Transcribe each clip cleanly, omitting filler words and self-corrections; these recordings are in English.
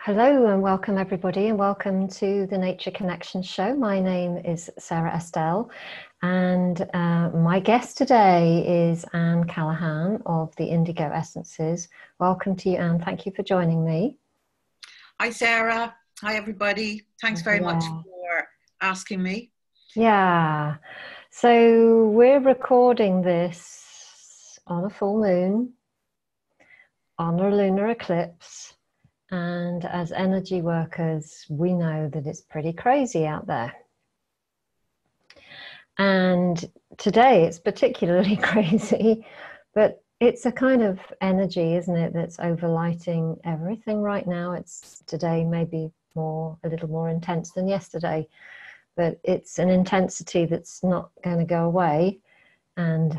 Hello and welcome everybody, and welcome to the Nature Connection show. My name is Sara Estelle, and my guest today is Callaghan of the Indigo Essences. Welcome to you, Anne. Thank you for joining me. Hi Sarah. Hi everybody. Thanks very much for asking me. Yeah. So we're recording this on a full moon, on a lunar eclipse. And as energy workers, we know that it's pretty crazy out there. And today it's particularly crazy, but it's a kind of energy, isn't it, that's overlighting everything right now. It's today maybe a little more intense than yesterday, but it's an intensity that's not going to go away, and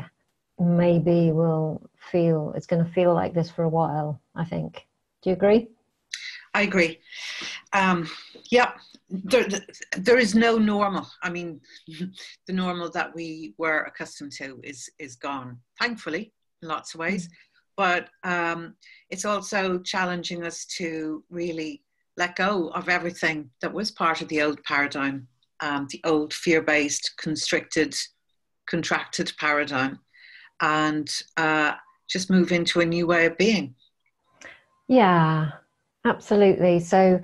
maybe it's going to feel like this for a while, I think. Do you agree? I agree. Yeah, there is no normal. I mean, the normal that we were accustomed to is gone, thankfully, in lots of ways. But it's also challenging us to really let go of everything that was part of the old paradigm, the old fear-based, constricted, contracted paradigm, and just move into a new way of being. Yeah. Absolutely. So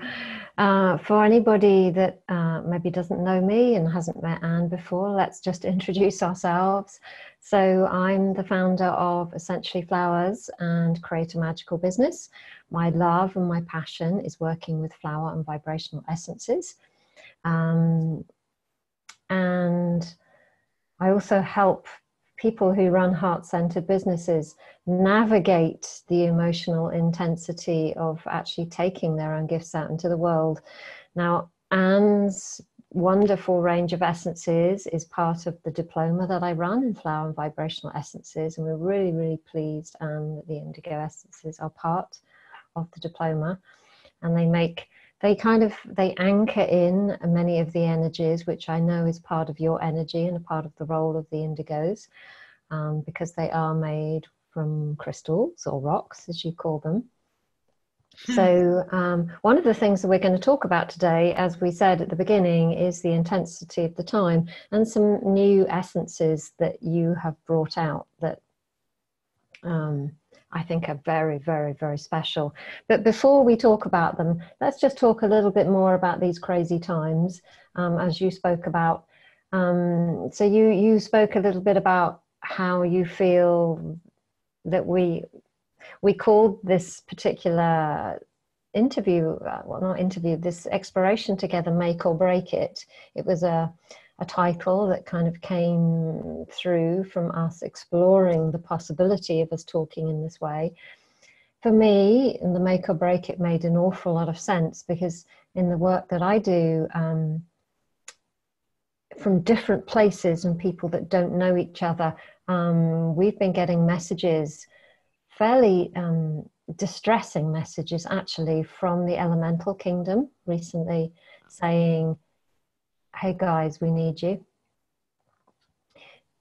for anybody that maybe doesn't know me and hasn't met Anne before, let's just introduce ourselves. So I'm the founder of Essentially Flowers and Create a Magical Business. My love and my passion is working with flower and vibrational essences. And I also help people who run heart-centered businesses navigate the emotional intensity of actually taking their own gifts out into the world. Now, Anne's wonderful range of essences is part of the diploma that I run in flower and vibrational essences, and we're really, really pleased that the Indigo Essences are part of the diploma, and they anchor in many of the energies, which I know is part of your energy and a part of the role of the indigos, because they are made from crystals or rocks, as you call them. So one of the things that we're going to talk about today, as we said at the beginning, is the intensity of the time and some new essences that you have brought out that I think are very, very, very special. But before we talk about them, let's just talk a little bit more about these crazy times, as you spoke about. So you spoke a little bit about how you feel that we called this particular interview, this exploration together, Make or Break It. It was a title that kind of came through from us exploring the possibility of us talking in this way. For me, in the Make or Break It made an awful lot of sense, because in the work that I do, from different places and people that don't know each other, we've been getting messages, fairly distressing messages actually, from the elemental kingdom recently, saying, hey guys, we need you.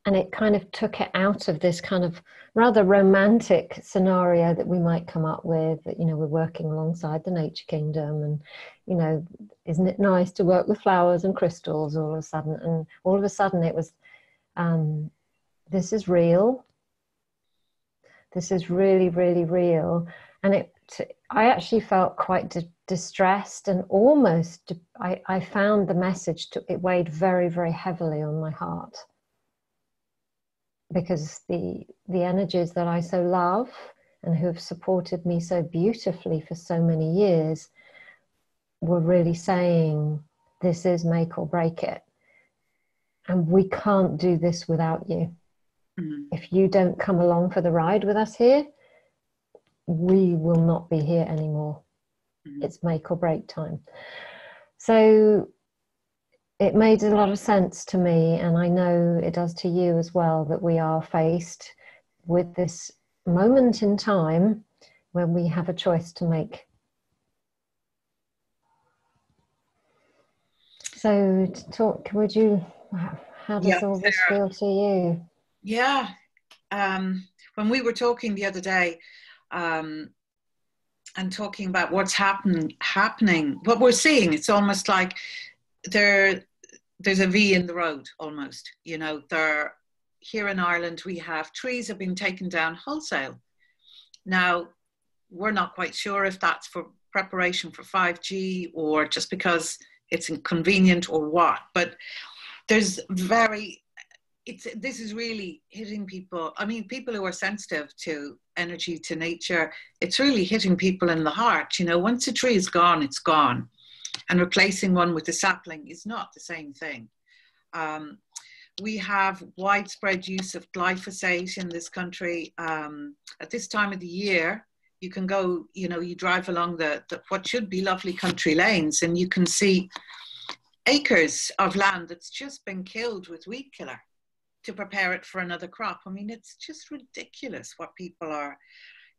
And it kind of took it out of this kind of rather romantic scenario that we might come up with, that, we're working alongside the nature kingdom, and, isn't it nice to work with flowers and crystals all of a sudden? And all of a sudden it was, this is real. This is really, really real. And I actually felt quite distressed, and almost, I found the message, it weighed very, very heavily on my heart, because the energies that I so love and who have supported me so beautifully for so many years were really saying, this is make or break it. And we can't do this without you. If you don't come along for the ride with us here, we will not be here anymore. It's make or break time. So it made a lot of sense to me, and I know it does to you as well, that we are faced with this moment in time when we have a choice to make. So to talk, how does all this feel to you? Yeah. When we were talking the other day, and talking about what's happening, what we're seeing, it's almost like there's a V in the road almost. You know, here in Ireland, we have trees have been taken down wholesale. Now, we're not quite sure if that's for preparation for 5G or just because it's inconvenient or what, but this is really hitting people. I mean, people who are sensitive to energy, to nature, it's really hitting people in the heart. You know, once a tree is gone, it's gone. And replacing one with a sapling is not the same thing. We have widespread use of glyphosate in this country. At this time of the year, you can go, you know, you drive along the what should be lovely country lanes, and you can see acres of land that's just been killed with weed killer to prepare it for another crop. I mean, it's just ridiculous what people are,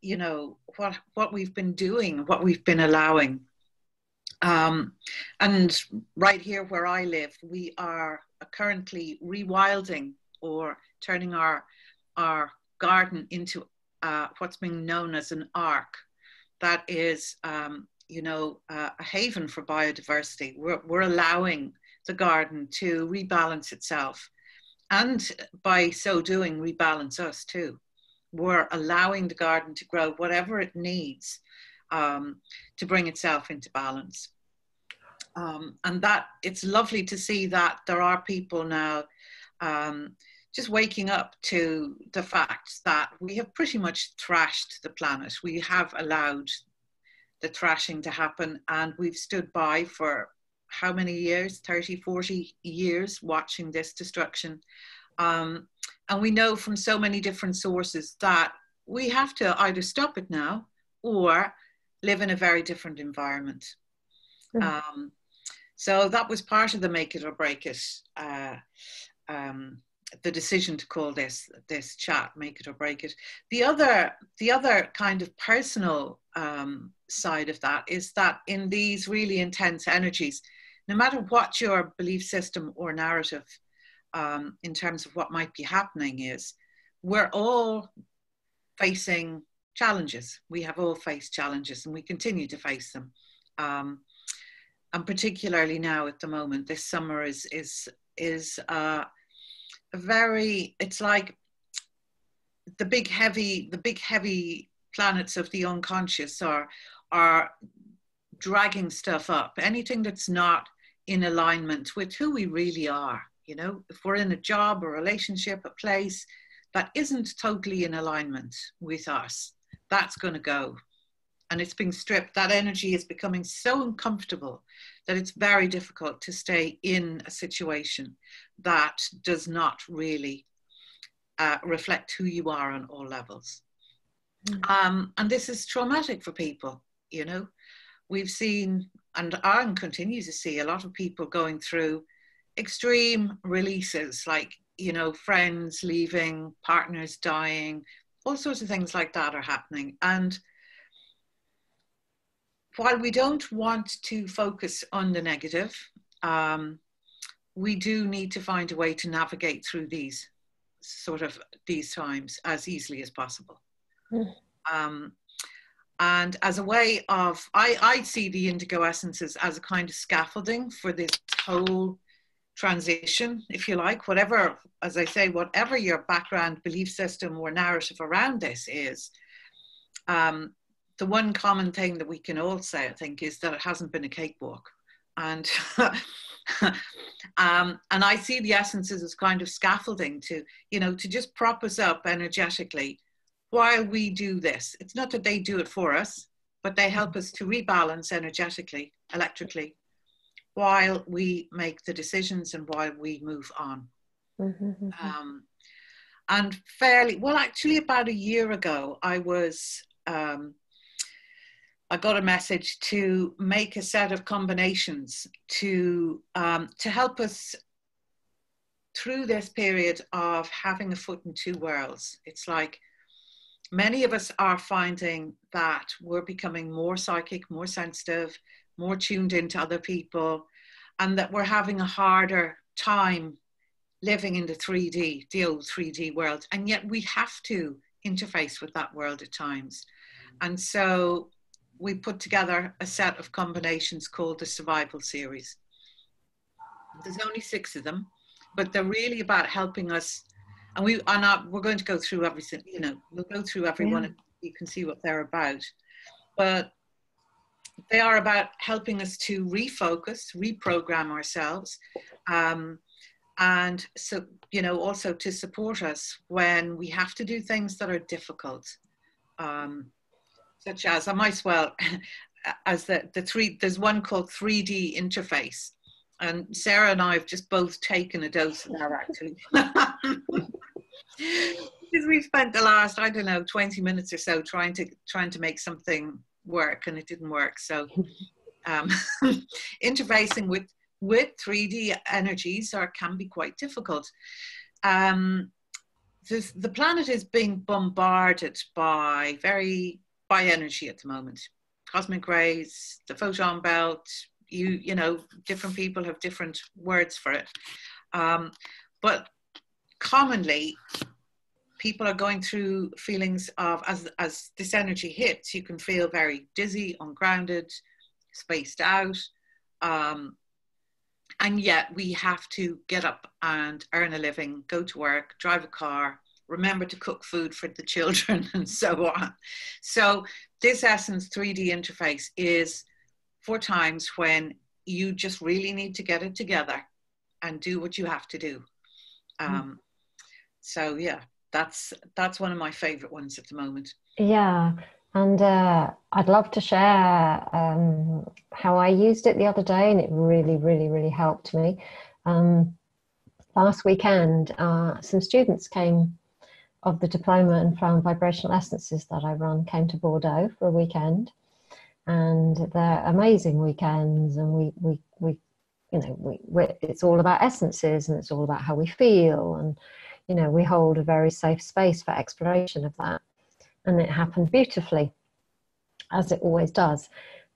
you know, what we've been doing, what we've been allowing. And right here where I live, we are currently rewilding or turning our garden into what's being known as an ark. That is, you know, a haven for biodiversity. We're allowing the garden to rebalance itself, and by so doing, rebalance us too. We're allowing the garden to grow whatever it needs to bring itself into balance. And that it's lovely to see that there are people now just waking up to the fact that we have pretty much trashed the planet. We have allowed the trashing to happen, and we've stood by for how many years, 30, 40 years, watching this destruction. And we know from so many different sources that we have to either stop it now or live in a very different environment. So that was part of the make it or break it, the decision to call this chat, make it or break it. The other kind of personal side of that is that in these really intense energies, no matter what your belief system or narrative in terms of what might be happening is, we're all facing challenges. We have all faced challenges, and we continue to face them. And particularly now at the moment, this summer is a very, it's like the big heavy planets of the unconscious are dragging stuff up. Anything that's not in alignment with who we really are, you know, if we're in a job, a relationship, a place that isn't totally in alignment with us, that's going to go. And it's being stripped. That energy is becoming so uncomfortable that it's very difficult to stay in a situation that does not really reflect who you are on all levels. And this is traumatic for people, you know. We've seen, and I continue to see, a lot of people going through extreme releases, like, you know, friends leaving, partners dying, all sorts of things like that are happening. And while we don't want to focus on the negative, we do need to find a way to navigate through these times as easily as possible. And as a way of, I see the Indigo Essences as a kind of scaffolding for this whole transition, if you like, whatever, as I say, whatever your background, belief system or narrative around this is. The one common thing that we can all say, I think, is that it hasn't been a cakewalk. And and I see the essences as kind of scaffolding to, you know, to just prop us up energetically while we do this. It's not that they do it for us, but they help us to rebalance energetically, electrically, while we make the decisions and while we move on. And fairly, well, actually about a year ago, I got a message to make a set of combinations to help us through this period of having a foot in two worlds. It's like many of us are finding that we're becoming more psychic, more sensitive, more tuned into other people, and that we're having a harder time living in the 3D, the old 3D world. And yet we have to interface with that world at times. And so we put together a set of combinations called the Survival Series. There's only 6 of them, but they're really about helping us. And we're going to go through everything, you know, we'll go through every one, and you can see what they're about. But they are about helping us to refocus, reprogram ourselves, and so, you know, also to support us when we have to do things that are difficult, such as, I might as well, as there's one called 3D interface. And Sarah and I have just both taken a dose of that, actually. Because we've spent the last, I don't know, 20 minutes or so trying to make something work, and it didn't work. So interfacing with 3D energies can be quite difficult. The planet is being bombarded by energy at the moment. Cosmic rays, the photon belt, you know, different people have different words for it. But commonly, people are going through feelings of, as this energy hits, you can feel very dizzy, ungrounded, spaced out. And yet we have to get up and earn a living, go to work, drive a car, remember to cook food for the children, and so on. So this Essence 3D interface is for times when you just really need to get it together and do what you have to do. So yeah, that's one of my favorite ones at the moment. Yeah. And I'd love to share how I used it the other day, and it really, really, really helped me. Last weekend, some students came of the diploma in Flower and Vibrational Essences that I run, came to Bordeaux for a weekend, and they're amazing weekends. And we you know, it's all about essences, and it's all about how we feel, and you know, we hold a very safe space for exploration of that. And it happened beautifully, as it always does.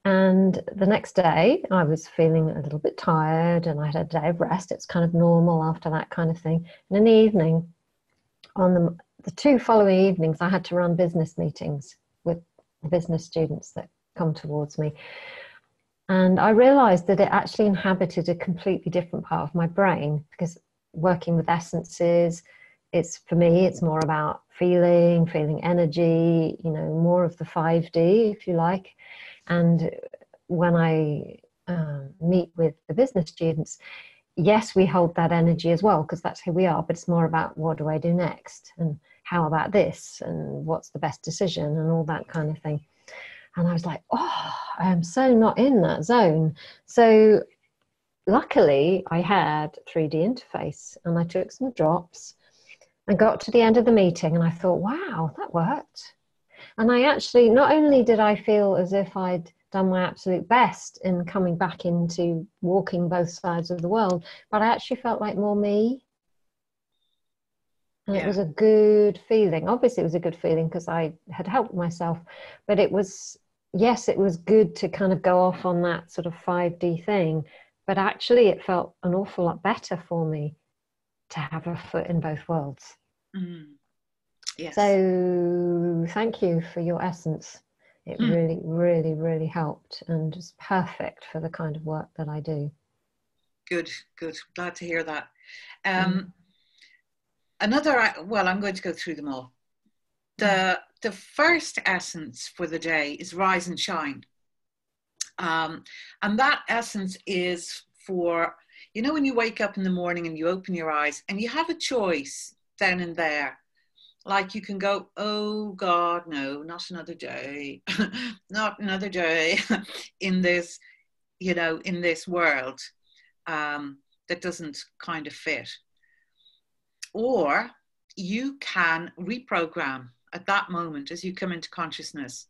And the next day, I was feeling a little bit tired, and I had a day of rest. It's kind of normal after that kind of thing. And in the evening, on the 2 following evenings, I had to run business meetings with business students that come towards me. And I realized that it actually inhabited a completely different part of my brain, because working with essences, for me, it's more about feeling energy, you know, more of the 5D, if you like. And when I meet with the business students, yes, we hold that energy as well, because that's who we are, but it's more about, what do I do next? And how about this? And what's the best decision? And all that kind of thing. And I was like, oh, I am so not in that zone. So luckily, I had 3D interface, and I took some drops. I got to the end of the meeting, and I thought, wow, that worked. And I actually, not only did I feel as if I'd done my absolute best in coming back into walking both sides of the world, but I actually felt like more me. And it was a good feeling. Obviously, it was a good feeling because I had helped myself, but it was, yes, it was good to kind of go off on that sort of 5D thing, but actually it felt an awful lot better for me to have a foot in both worlds. Yes. So thank you for your essence. It really, really, really helped, and it's perfect for the kind of work that I do. Good. Glad to hear that. Well, I'm going to go through them all. The first essence for the day is Rise and Shine. And that essence is for, you know, when you wake up in the morning and you open your eyes and you have a choice then and there. Like you can go, oh God, no, not another day, not another day in this, you know, in this world that doesn't kind of fit. Or you can reprogram at that moment as you come into consciousness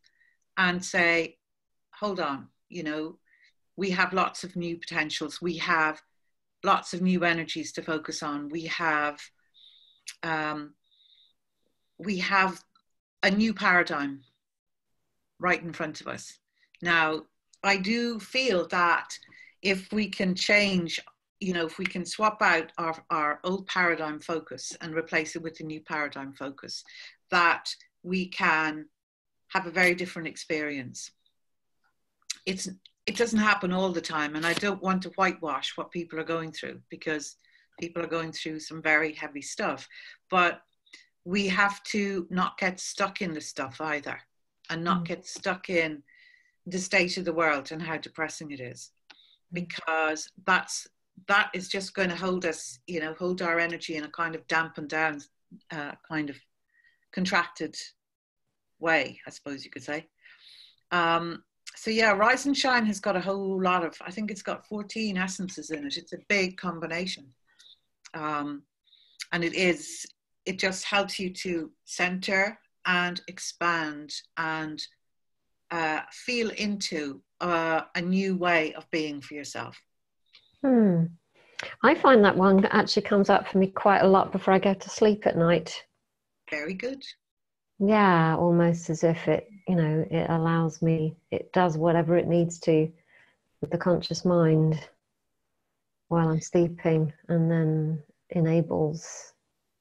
and say, hold on, you know, we have lots of new potentials. We have lots of new energies to focus on. We have a new paradigm right in front of us. Now, I do feel that if we can change, you know, if we can swap out our old paradigm focus and replace it with a new paradigm focus, that we can have a very different experience. it's it doesn't happen all the time, and I don't want to whitewash what people are going through, because people are going through some very heavy stuff. But we have to not get stuck in the stuff either, and not get stuck in the state of the world and how depressing it is, because that is just going to hold us, you know, hold our energy in a kind of dampened down, kind of contracted way, I suppose you could say. So yeah, Rise and Shine has got a whole lot of, I think it's got 14 essences in it. It's a big combination. And it just helps you to center and expand and feel into a new way of being for yourself. I find that one actually comes up for me quite a lot before I go to sleep at night. Very good. Yeah, almost as if it, you know, it allows me, it does whatever it needs to with the conscious mind while I'm sleeping, and then enables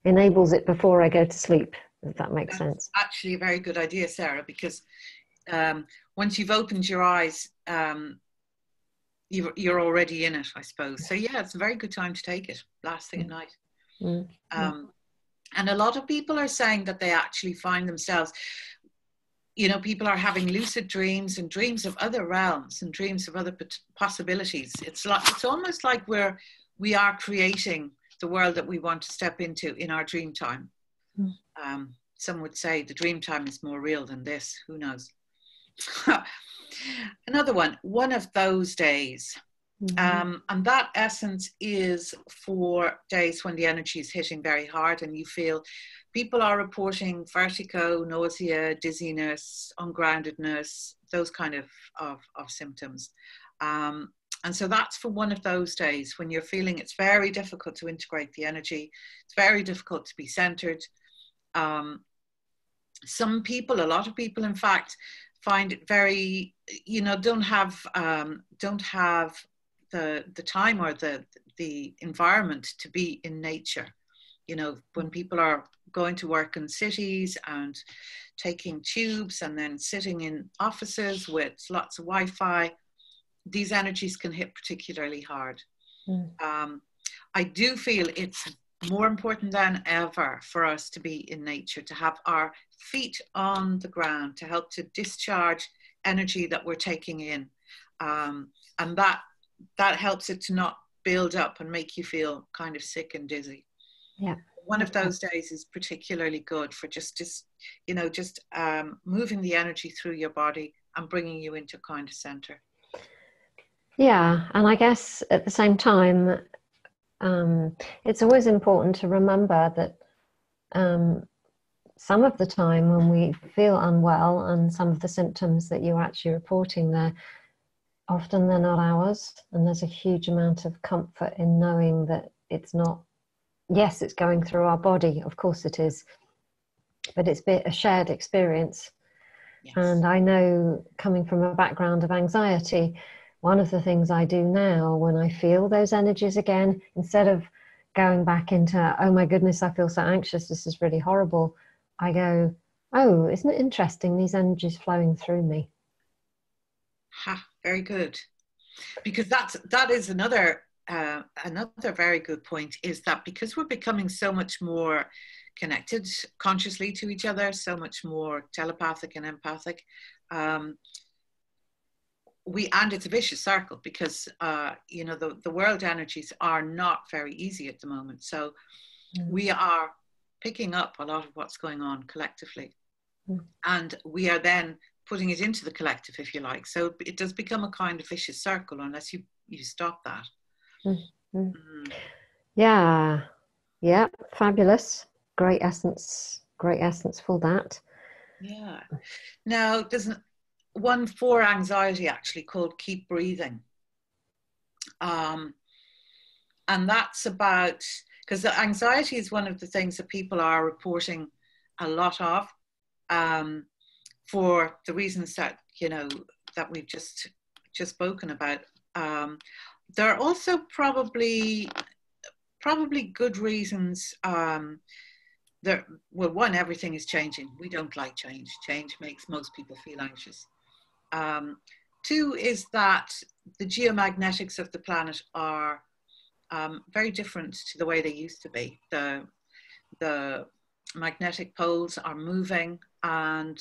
it before I go to sleep, if that makes sense. Actually a very good idea, Sarah, because once you've opened your eyes, you're already in it, I suppose. So yeah, it's a very good time to take it last thing at night. And a lot of people are saying that they actually find themselves, you know, people are having lucid dreams and dreams of other realms and dreams of other possibilities. It's almost like we are creating the world that we want to step into in our dream time. Some would say the dream time is more real than this. Who knows? Another one of those days. And that essence is for days when the energy is hitting very hard and you feel people are reporting vertigo, nausea, dizziness, ungroundedness, those kind of symptoms. And so that's for one of those days when you're feeling it's very difficult to integrate the energy. It's very difficult to be centered. Some people, a lot of people, in fact, find it very, you know, don't have the time or the environment to be in nature. You know, when people are going to work in cities and taking tubes and then sitting in offices with lots of Wi-Fi, these energies can hit particularly hard. I do feel it's more important than ever for us to be in nature, to have our feet on the ground, to help to discharge energy that we're taking in. And that helps it to not build up and make you feel kind of sick and dizzy. Yeah. One of those days is particularly good for just moving the energy through your body and bringing you into kind of center. Yeah, and I guess at the same time, it's always important to remember that some of the time when we feel unwell and some of the symptoms that you're actually reporting there, often they're not ours, and there's a huge amount of comfort in knowing that it's not, yes, it's going through our body, of course it is, but it's a shared experience. Yes. And I know, coming from a background of anxiety, one of the things I do now when I feel those energies again, instead of going back into, oh my goodness, I feel so anxious, this is really horrible, I go, oh, isn't it interesting, these energies flowing through me? Very good. Because that is another very good point, is that because we're becoming so much more connected consciously to each other, so much more telepathic and empathic, and it's a vicious circle, because you know, the world energies are not very easy at the moment. So we are picking up a lot of what's going on collectively, and we are then putting it into the collective, if you like. So it does become a kind of vicious circle unless you stop that. Yeah, fabulous. Great essence for that. Yeah. Now, there's one for anxiety actually called Keep Breathing. And that's about, because the anxiety is one of the things that people are reporting a lot of, for the reasons that, you know, that we've just spoken about. There are also probably good reasons. One, everything is changing. We don't like change. Change makes most people feel anxious. Two is that the geomagnetics of the planet are very different to the way they used to be. The magnetic poles are moving, and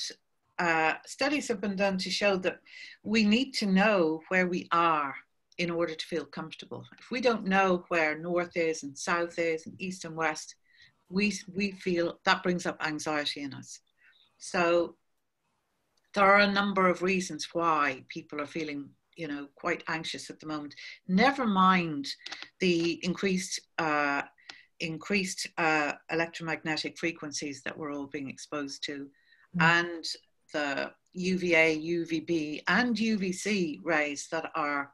studies have been done to show that we need to know where we are in order to feel comfortable. If we don't know where north is and south is and east and west, we feel that brings up anxiety in us. So there are a number of reasons why people are feeling, you know, quite anxious at the moment. Never mind the increased electromagnetic frequencies that we're all being exposed to, and the UVA, UVB, and UVC rays that are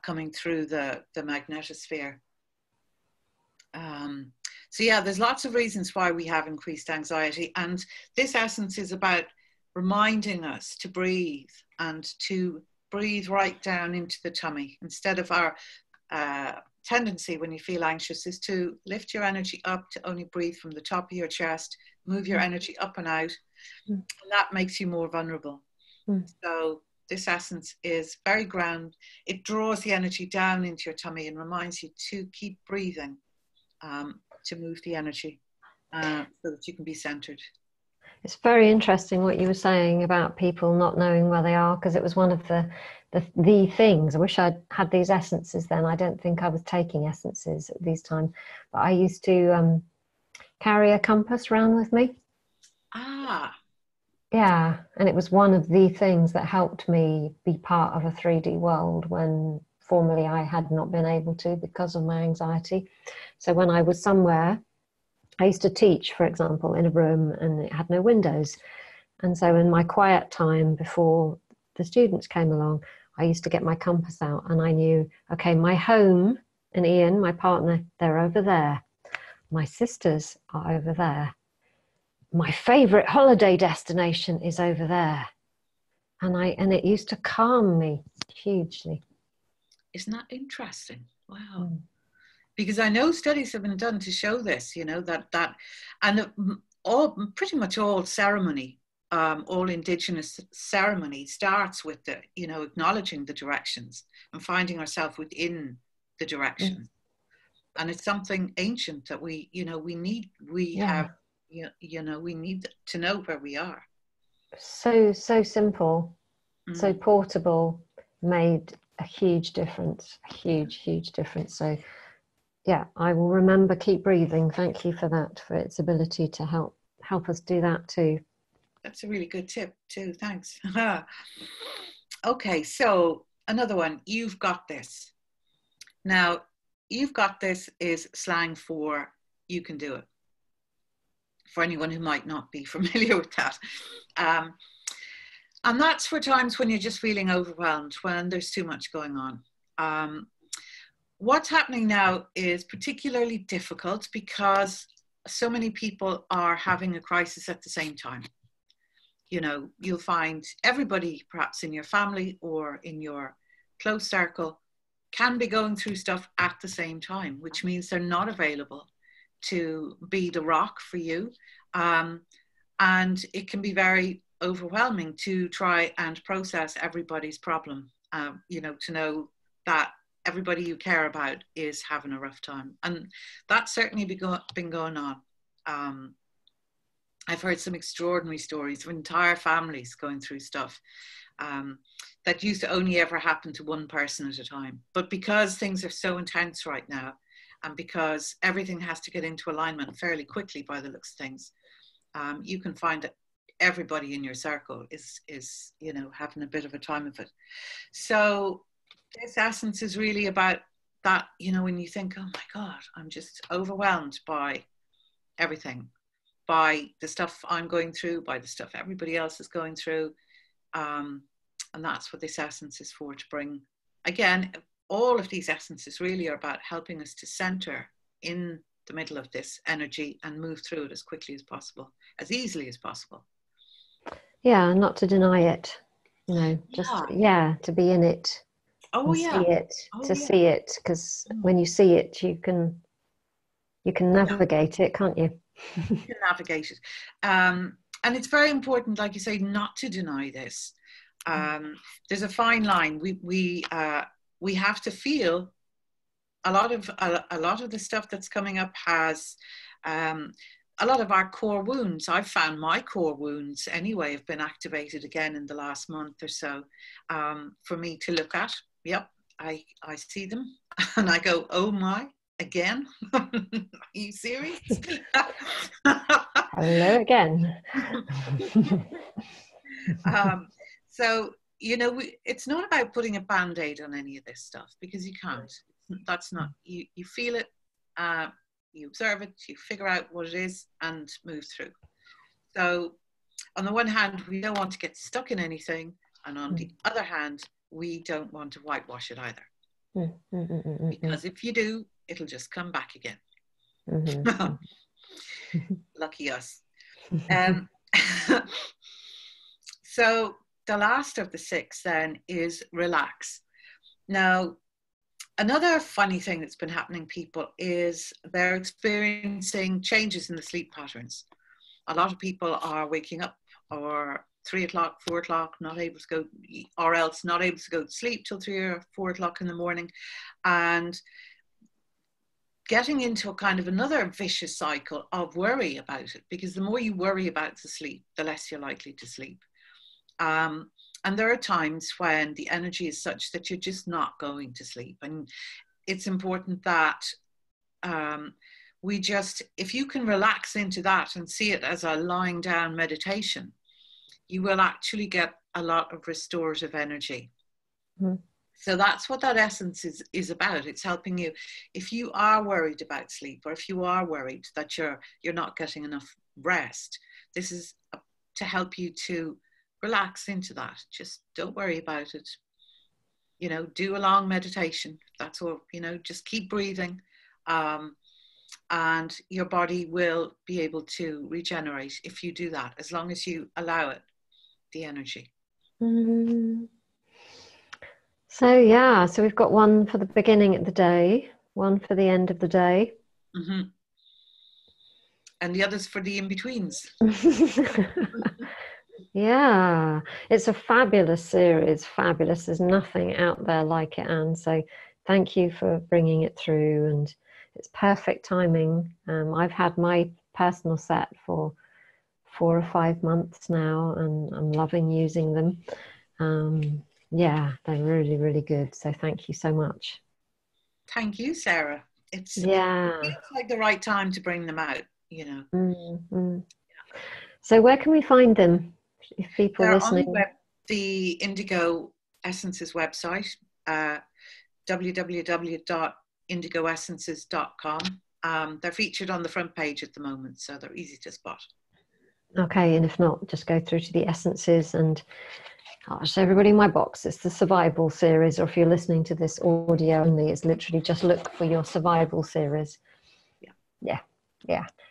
coming through the magnetosphere. So yeah, there's lots of reasons why we have increased anxiety, and this essence is about reminding us to breathe, and to breathe right down into the tummy. Instead of our tendency when you feel anxious is to lift your energy up, to only breathe from the top of your chest, move your energy up and out, and that makes you more vulnerable. So this essence is very ground. It draws the energy down into your tummy and reminds you to keep breathing, to move the energy so that you can be centered. It's very interesting what you were saying about people not knowing where they are, because it was one of the things. I wish I'd had these essences then. I don't think I was taking essences at these times, but I used to carry a compass around with me. Yeah, and it was one of the things that helped me be part of a 3D world when formerly I had not been able to because of my anxiety. So when I was somewhere, I used to teach, for example, in a room and it had no windows. And so in my quiet time before the students came along, I used to get my compass out and I knew, okay, my home and Ian, my partner, they're over there. My sisters are over there. My favorite holiday destination is over there. And it used to calm me hugely. Isn't that interesting? Wow. Because I know studies have been done to show this, you know, and pretty much all ceremony, all indigenous ceremony starts with the, you know, acknowledging the directions and finding ourselves within the direction. And it's something ancient that we need to know where we are. So simple, so portable, made a huge difference, a huge difference. So yeah, I will remember, keep breathing. Thank you for that, for its ability to help us do that too. That's a really good tip too, thanks. Okay, so another one, you've got this. Now, you've got this is slang for you can do it, for anyone who might not be familiar with that. And that's for times when you're just feeling overwhelmed, when there's too much going on. What's happening now is particularly difficult because so many people are having a crisis at the same time. You know, you'll find everybody, perhaps in your family or in your close circle, can be going through stuff at the same time, which means they're not available to be the rock for you. And it can be very overwhelming to try and process everybody's problem, you know, to know that everybody you care about is having a rough time. And that's certainly been going on. I've heard some extraordinary stories of entire families going through stuff that used to only ever happen to one person at a time. But because things are so intense right now, and because everything has to get into alignment fairly quickly by the looks of things, you can find that everybody in your circle is, you know, having a bit of a time of it. So this essence is really about that, you know, when you think, oh my God, I'm just overwhelmed by everything, by the stuff I'm going through, by the stuff everybody else is going through. And that's what this essence is for, to bring, again, all of these essences really are about helping us to center in the middle of this energy and move through it as quickly as possible, as easily as possible. Yeah, not to deny it, you know, just, to be in it. Oh, yeah. See it, because when you see it, you can navigate it, can't you? You can navigate it. And it's very important, like you say, not to deny this. There's a fine line. We have to feel a lot of the stuff that's coming up has a lot of our core wounds. I've found my core wounds anyway have been activated again in the last month or so, for me to look at. Yep, I see them and I go, oh my, again? Are you serious? Hello again. So, you know, it's not about putting a band-aid on any of this stuff, because you can't. That's not, you feel it, you observe it, you figure out what it is and move through. So on the one hand, we don't want to get stuck in anything, and on the other hand, we don't want to whitewash it either. Because if you do, it'll just come back again. Lucky us. So the last of the 6 then is relax. Now, another funny thing that's been happening people is they're experiencing changes in the sleep patterns. A lot of people are waking up or 3 o'clock, 4 o'clock, not able to go, or else not able to go to sleep till 3 or 4 o'clock in the morning, and getting into a kind of another vicious cycle of worry about it, because the more you worry about the sleep, the less you're likely to sleep. And there are times when the energy is such that you're just not going to sleep. And it's important that we just, if you can relax into that and see it as a lying down meditation, you will actually get a lot of restorative energy. So that's what that essence is about. It's helping you. If you are worried about sleep, or if you are worried that you're not getting enough rest, this is to help you to relax into that. Just don't worry about it. You know, do a long meditation. That's all, you know, just keep breathing. And your body will be able to regenerate if you do that, as long as you allow it, the energy. So yeah, so we've got one for the beginning of the day, one for the end of the day. And the others for the in-betweens. Yeah, it's a fabulous series, fabulous. There's nothing out there like it, Anne. So thank you for bringing it through, and it's perfect timing. I've had my personal set for 4 or 5 months now, and I'm loving using them. Yeah, they're really, really good. So thank you so much. Thank you, Sarah. It feels like the right time to bring them out, you know. So where can we find them? If people They're listening, on the Indigo Essences website, www.indigoessences.com. They're featured on the front page at the moment, so they're easy to spot. Okay, and if not, just go through to the Essences, and I'll show everybody in my box. It's the Survival series, or if you're listening to this audio only, it's literally just look for your Survival series. Yeah.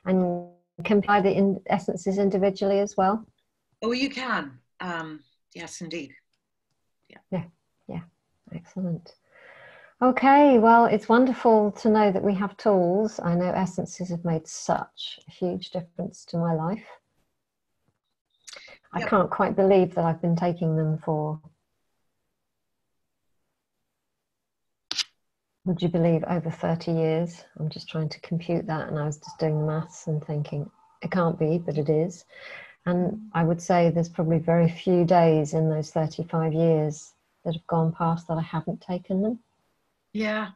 And can buy the Essences individually as well? Oh, you can. Yes, indeed. Yeah. Excellent. Okay, well, it's wonderful to know that we have tools. I know Essences have made such a huge difference to my life. I can't quite believe that I've been taking them for, would you believe, over 30 years. I'm just trying to compute that, and I was just doing the maths and thinking, it can't be, but it is. And I would say there's probably very few days in those 35 years that have gone past that I haven't taken them. Yeah,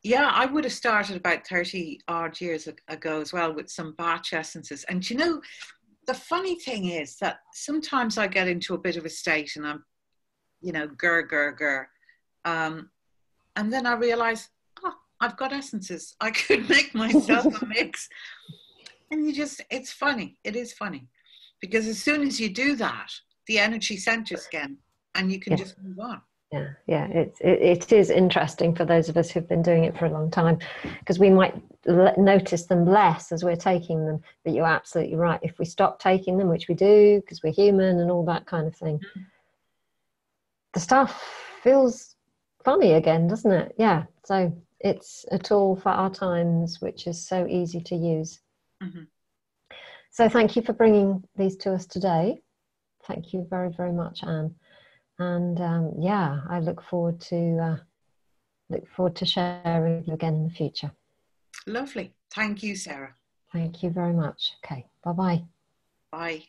I would have started about 30 odd years ago as well with some batch essences. And you know, the funny thing is that sometimes I get into a bit of a state and I'm, you know, grr. And then I realize, I've got essences. I could make myself a mix. And it's funny. It is funny. Because as soon as you do that, the energy centers again and you can just move on. Yeah, it is interesting for those of us who've been doing it for a long time, because we might notice them less as we're taking them, but you're absolutely right. If we stop taking them, which we do because we're human and all that kind of thing, the stuff feels funny again, doesn't it? Yeah, so it's a tool for our times, which is so easy to use. So thank you for bringing these to us today. Thank you very, very much, Anne. And yeah, I look forward to sharing with you again in the future. Lovely. Thank you, Sarah. Thank you very much. Okay, bye-bye. Bye.